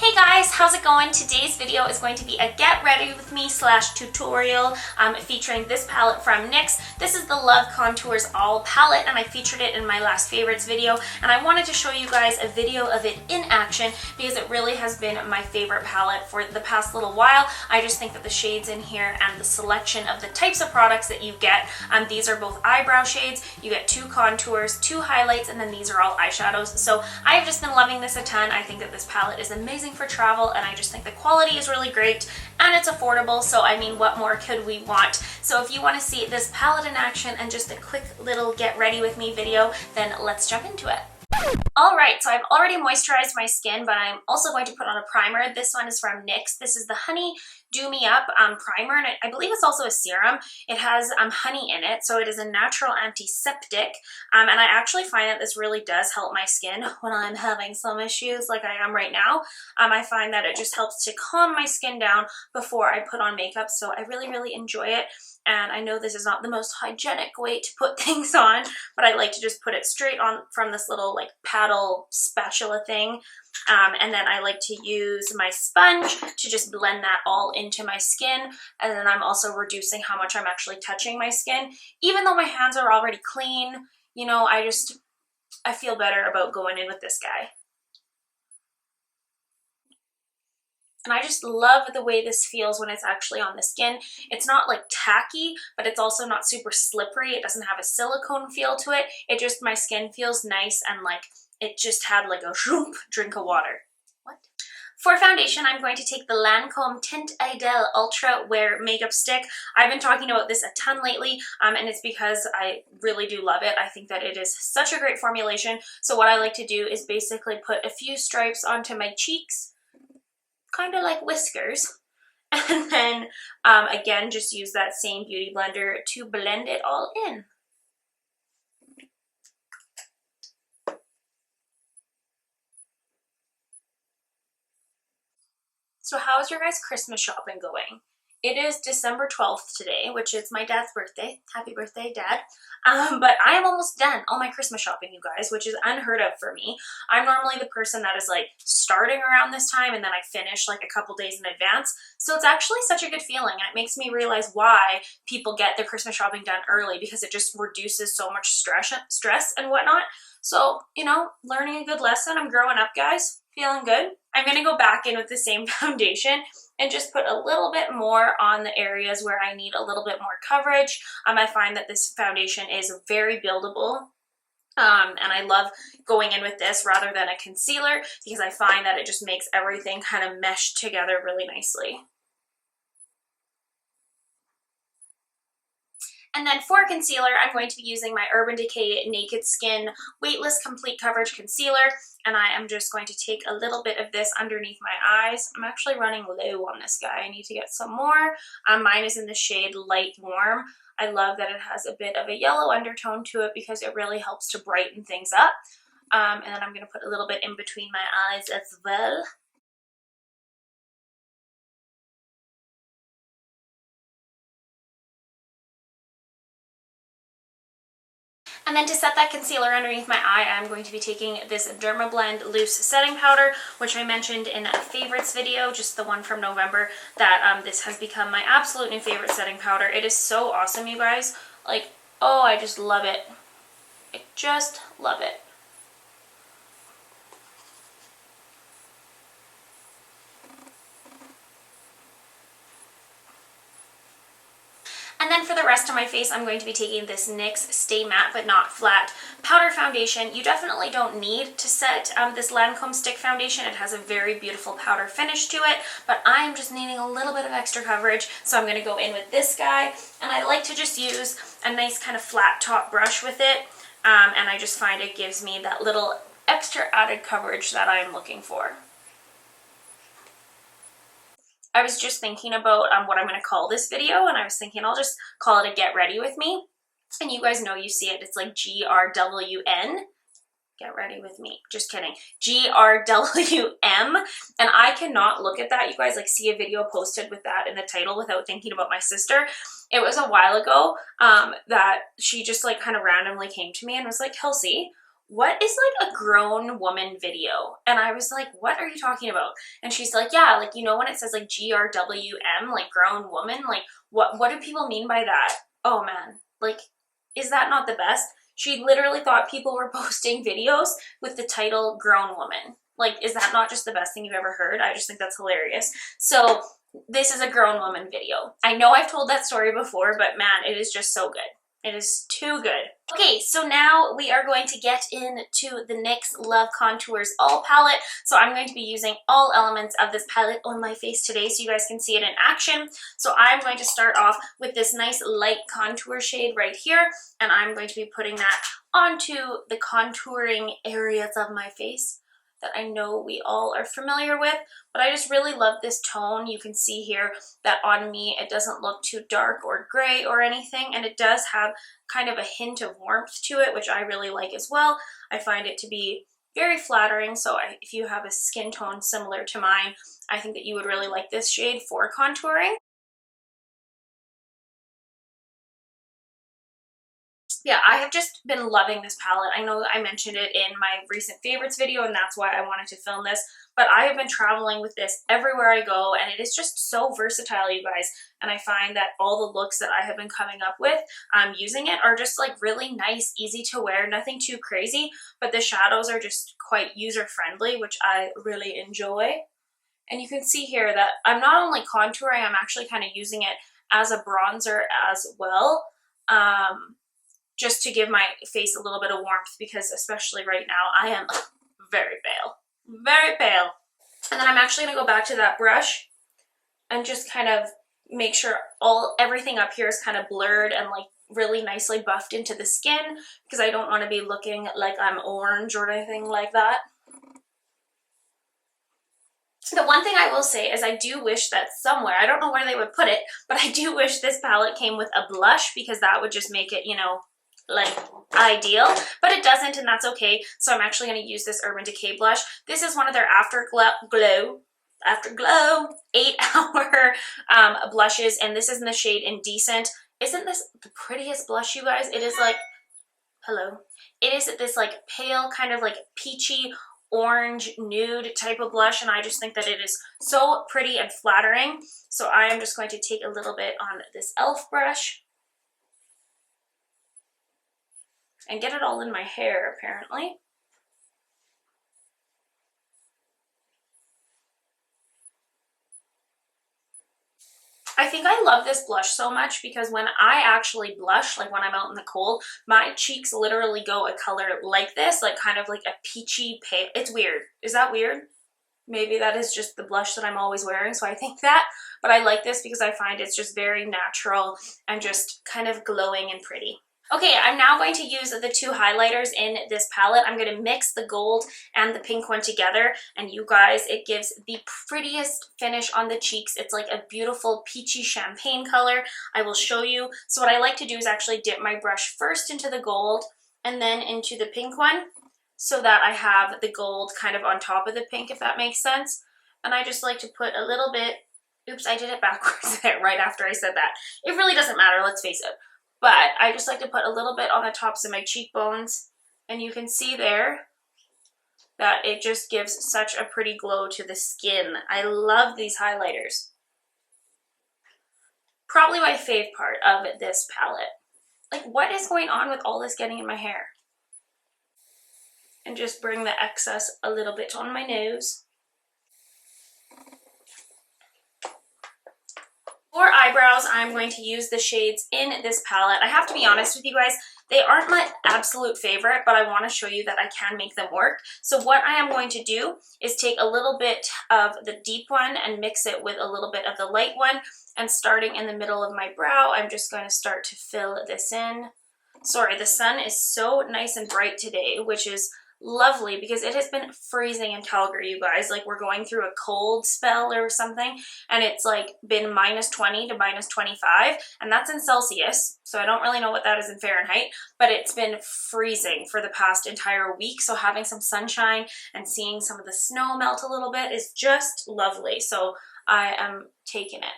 Hey guys, how's it going? Today's video is going to be a get ready with me / tutorial featuring this palette from NYX. This is the Love Contours All palette and I featured it in my last favorites video, and I wanted to show you guys a video of it in action because it really has been my favorite palette for the past little while. I just think that the shades in here and the selection of the types of products that you get, these are both eyebrow shades, you get 2 contours, 2 highlights, and then these are all eyeshadows. So I've just been loving this a ton. I think that this palette is amazing for travel, and I just think the quality is really great and it's affordable, so I mean, what more could we want? So if you want to see this palette in action and just a quick little get ready with me video, then let's jump into it. Alright, so I've already moisturized my skin, but I'm also going to put on a primer. This one is from NYX. This is the Honey Do Me Up primer, and I believe it's also a serum. It has honey in it, so it is a natural antiseptic, and I actually find that this really does help my skin when I'm having some issues like I am right now. I find that it just helps to calm my skin down before I put on makeup, so I really enjoy it. And I know this is not the most hygienic way to put things on, but I like to just put it straight on from this little like paddle spatula thing. And then I like to use my sponge to just blend that all into my skin. And then I'm also reducing how much I'm actually touching my skin. Even though my hands are already clean, you know, I feel better about going in with this guy. And I just love the way this feels when it's actually on the skin. It's not like tacky, but it's also not super slippery. It doesn't have a silicone feel to it. It just, my skin feels nice and like it just had like a drink of water. What? For foundation, I'm going to take the Lancome Tint Idéal Ultra Wear Makeup Stick. I've been talking about this a ton lately, and it's because I really do love it. I think that it is such a great formulation. So what I like to do is basically put a few stripes onto my cheeks, kind of like whiskers, and then again just use that same beauty blender to blend it all in. So how is your guys' Christmas shopping going? It is December 12th today, which is my dad's birthday. Happy birthday, Dad. But I am almost done all my Christmas shopping, you guys, which is unheard of for me. I'm normally the person that is like starting around this time and then I finish like a couple days in advance. So it's actually such a good feeling, and it makes me realize why people get their Christmas shopping done early, because it just reduces so much stress and whatnot. So, you know, learning a good lesson. I'm growing up, guys. Feeling good. I'm going to go back in with the same foundation and just put a little bit more on the areas where I need a little bit more coverage. I find that this foundation is very buildable. And I love going in with this rather than a concealer because I find that it just makes everything kind of mesh together really nicely. And then for concealer, I'm going to be using my Urban Decay Naked Skin Weightless Complete Coverage Concealer, and I am just going to take a little bit of this underneath my eyes. I'm actually running low on this guy. I need to get some more. Mine is in the shade Light Warm. I love that it has a bit of a yellow undertone to it because it really helps to brighten things up. And then I'm going to put a little bit in between my eyes as well. And then to set that concealer underneath my eye, I'm going to be taking this Dermablend Loose Setting Powder, which I mentioned in a favorites video, just the one from November, that this has become my absolute new favorite setting powder. It is so awesome, you guys. Like, oh, I just love it. I just love it. And then for the rest of my face, I'm going to be taking this NYX Stay Matte But Not Flat Powder Foundation. You definitely don't need to set this Lancome Stick Foundation. It has a very beautiful powder finish to it, but I am just needing a little bit of extra coverage, so I'm going to go in with this guy. And I like to just use a nice kind of flat top brush with it, and I just find it gives me that little extra added coverage that I am looking for. I was just thinking about what I'm going to call this video, and I was thinking I'll just call it a get ready with me. And you guys know, you see it, it's like GRWN. Get ready with me. Just kidding. GRWM. And I cannot look at that, you guys, like see a video posted with that in the title without thinking about my sister. It was a while ago that she just like kind of randomly came to me and was like, Kelsey, what is like a grown woman video? And I was like, what are you talking about? And she's like, yeah, like, you know, when it says like GRWM, like grown woman, like what do people mean by that? Oh man, like, is that not the best? She literally thought people were posting videos with the title grown woman. Like, is that not just the best thing you've ever heard? I just think that's hilarious. So this is a grown woman video. I know I've told that story before, but man, it is just so good. It is too good. Okay, so now we are going to get into the NYX Love Contours All palette. So I'm going to be using all elements of this palette on my face today so you guys can see it in action. So I'm going to start off with this nice light contour shade right here, and I'm going to be putting that onto the contouring areas of my face that I know we all are familiar with, but I just really love this tone. You can see here that on me it doesn't look too dark or gray or anything, and it does have kind of a hint of warmth to it, which I really like as well. I find it to be very flattering, so if you have a skin tone similar to mine, I think that you would really like this shade for contouring. Yeah, I have just been loving this palette. I know I mentioned it in my recent favorites video, and that's why I wanted to film this, but I have been traveling with this everywhere I go, and it is just so versatile, you guys. And I find that all the looks that I have been coming up with using it are just like really nice, easy to wear, nothing too crazy, but the shadows are just quite user-friendly, which I really enjoy. And you can see here that I'm not only contouring, I'm actually kind of using it as a bronzer as well. Just to give my face a little bit of warmth, because especially right now I am very pale, very pale. And then I'm actually gonna go back to that brush and just kind of make sure everything up here is kind of blurred and like really nicely buffed into the skin, because I don't want to be looking like I'm orange or anything like that. The one thing I will say is I do wish that somewhere, I don't know where they would put it, but I do wish this palette came with a blush, because that would just make it, you know, like ideal, but it doesn't, and that's okay. So I'm actually going to use this Urban Decay blush. This is one of their Afterglow 8-hour blushes, and this is in the shade Indecent. Isn't this the prettiest blush, you guys? It is like, hello. It is this like pale kind of like peachy orange nude type of blush, and I just think that it is so pretty and flattering. So I am just going to take a little bit on this e.l.f. brush and get it all in my hair, apparently. I think I love this blush so much because when I actually blush, like when I'm out in the cold, my cheeks literally go a color like this, like kind of like a peachy pale. It's weird. Is that weird? Maybe that is just the blush that I'm always wearing, so I think that. But I like this because I find it's just very natural and just kind of glowing and pretty. Okay, I'm now going to use the two highlighters in this palette. I'm going to mix the gold and the pink one together, and you guys, it gives the prettiest finish on the cheeks. It's like a beautiful peachy champagne color. I will show you. So what I like to do is actually dip my brush first into the gold and then into the pink one, so that I have the gold kind of on top of the pink, if that makes sense. And I just like to put a little bit, oops, I did it backwards there right after I said that. It really doesn't matter, let's face it. But I just like to put a little bit on the tops of my cheekbones, and you can see there that it just gives such a pretty glow to the skin. I love these highlighters. Probably my fave part of this palette. Like, what is going on with all this getting in my hair? And just bring the excess a little bit on my nose. For eyebrows, I'm going to use the shades in this palette. I have to be honest with you guys, they aren't my absolute favorite, but I want to show you that I can make them work. So what I am going to do is take a little bit of the deep one and mix it with a little bit of the light one. And starting in the middle of my brow, I'm just going to start to fill this in. Sorry, the sun is so nice and bright today, which is lovely because it has been freezing in Calgary, you guys. Like, we're going through a cold spell or something, and it's like been -20 to -25, and that's in Celsius, so I don't really know what that is in Fahrenheit, but it's been freezing for the past entire week. So having some sunshine and seeing some of the snow melt a little bit is just lovely. So I am taking it.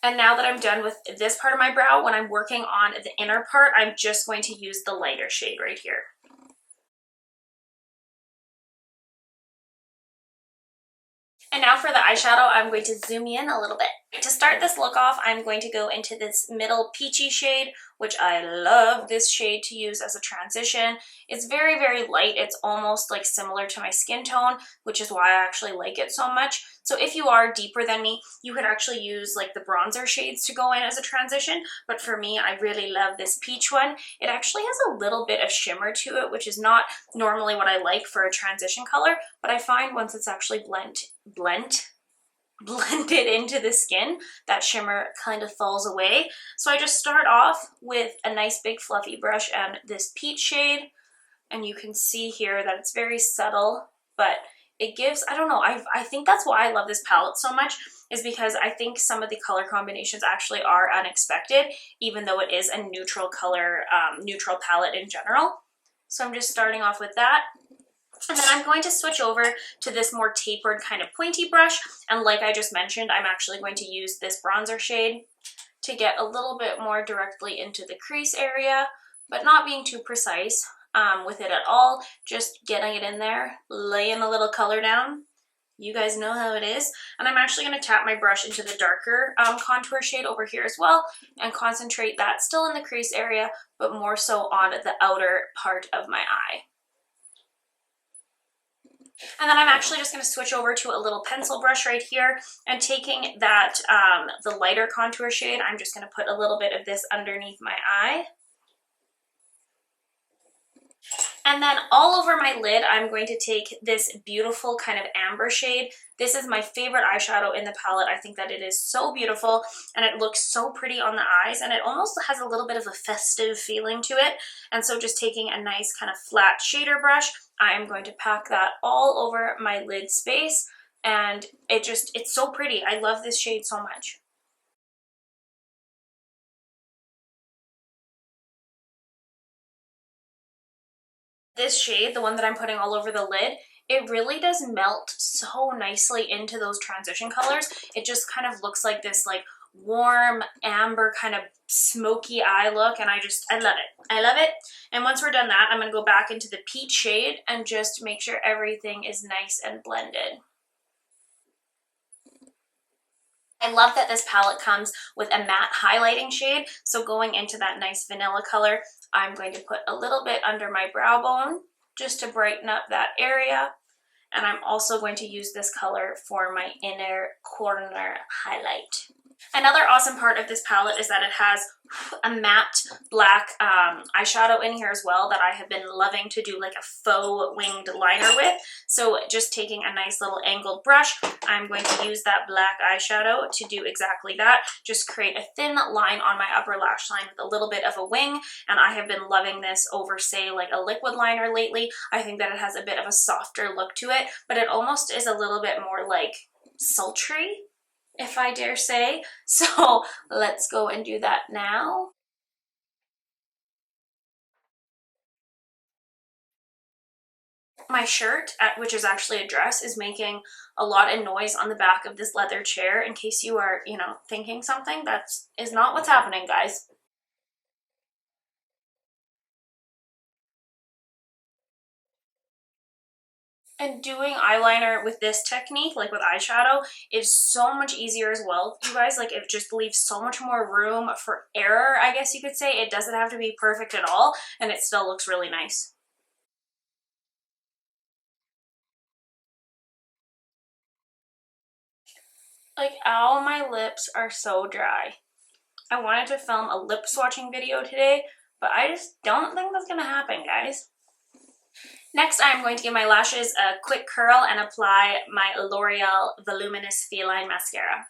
And now that I'm done with this part of my brow, when I'm working on the inner part, I'm just going to use the lighter shade right here. And now for the eyeshadow, I'm going to zoom in a little bit. To start this look off, I'm going to go into this middle peachy shade, which I love this shade to use as a transition. It's very, very light. It's almost like similar to my skin tone, which is why I actually like it so much. So if you are deeper than me, you could actually use like the bronzer shades to go in as a transition. But for me, I really love this peach one. It actually has a little bit of shimmer to it, which is not normally what I like for a transition color, but I find once it's actually blended into the skin, that shimmer kind of falls away. So I just start off with a nice big fluffy brush and this peach shade, and you can see here that it's very subtle, but it gives, I don't know, I think that's why I love this palette so much, is because I think some of the color combinations actually are unexpected, even though it is a neutral color, neutral palette in general. So I'm just starting off with that. And then I'm going to switch over to this more tapered kind of pointy brush. And like I just mentioned, I'm actually going to use this bronzer shade to get a little bit more directly into the crease area, but not being too precise with it at all. Just getting it in there, laying a little color down. You guys know how it is. And I'm actually going to tap my brush into the darker contour shade over here as well and concentrate that still in the crease area, but more so on the outer part of my eye. And then I'm actually just going to switch over to a little pencil brush right here, and taking that, the lighter contour shade, I'm just going to put a little bit of this underneath my eye. And then all over my lid, I'm going to take this beautiful kind of amber shade. This is my favorite eyeshadow in the palette. I think that it is so beautiful and it looks so pretty on the eyes, and it almost has a little bit of a festive feeling to it. And so just taking a nice kind of flat shader brush, I am going to pack that all over my lid space, and it's so pretty. I love this shade so much. This shade, the one that I'm putting all over the lid, it really does melt so nicely into those transition colors. It just kind of looks like this like warm amber kind of smoky eye look, and I love it. I love it. And once we're done that, I'm going to go back into the peach shade and just make sure everything is nice and blended. I love that this palette comes with a matte highlighting shade, so going into that nice vanilla color, I'm going to put a little bit under my brow bone just to brighten up that area. And I'm also going to use this color for my inner corner highlight. Another awesome part of this palette is that it has a matte black eyeshadow in here as well that I have been loving to do like a faux winged liner with. So just taking a nice little angled brush, I'm going to use that black eyeshadow to do exactly that. Just create a thin line on my upper lash line with a little bit of a wing, and I have been loving this over, say, like a liquid liner lately. I think that it has a bit of a softer look to it, but it almost is a little bit more like sultry, if I dare say. So let's go and do that now. My shirt, which is actually a dress, is making a lot of noise on the back of this leather chair. In case you are, thinking something, that is not what's happening, guys. And doing eyeliner with this technique, like with eyeshadow, is so much easier as well, you guys. Like, it just leaves so much more room for error, I guess you could say. It doesn't have to be perfect at all, and it still looks really nice. Like, ow, my lips are so dry. I wanted to film a lip swatching video today, but I just don't think that's gonna happen, guys. Next, I'm going to give my lashes a quick curl and apply my L'Oreal Voluminous Feline Mascara.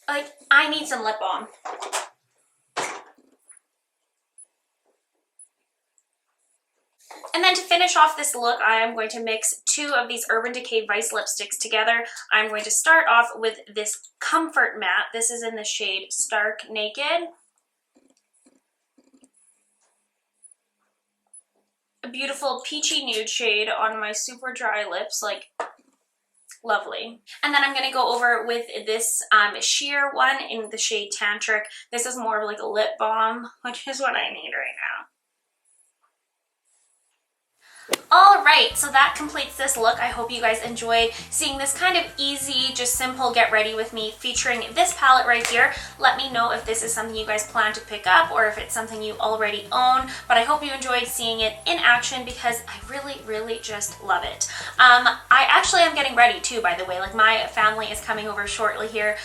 Like, I need some lip balm. And then to finish off this look, I am going to mix two of these Urban Decay Vice lipsticks together. I'm going to start off with this Comfort Matte. This is in the shade Stark Naked. a beautiful peachy nude shade on my super dry lips, like lovely. And then I'm going to go over with this sheer one in the shade Tantric. This is more of like a lip balm, which is what I need right now. Alright, so that completes this look. I hope you guys enjoyed seeing this kind of easy, just simple get ready with me featuring this palette right here. Let me know if this is something you guys plan to pick up or if it's something you already own, but I hope you enjoyed seeing it in action because I really just love it. I actually am getting ready too, by the way. Like, my family is coming over shortly here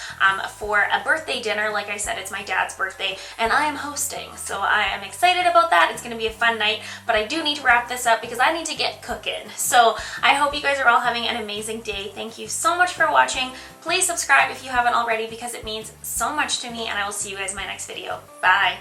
for a birthday dinner. Like I said, it's my dad's birthday and I am hosting, so I am excited about that. It's going to be a fun night, but I do need to wrap this up because I need to get cooking. So I hope you guys are all having an amazing day. Thank you so much for watching. Please subscribe if you haven't already because it means so much to me, and I will see you guys in my next video. Bye.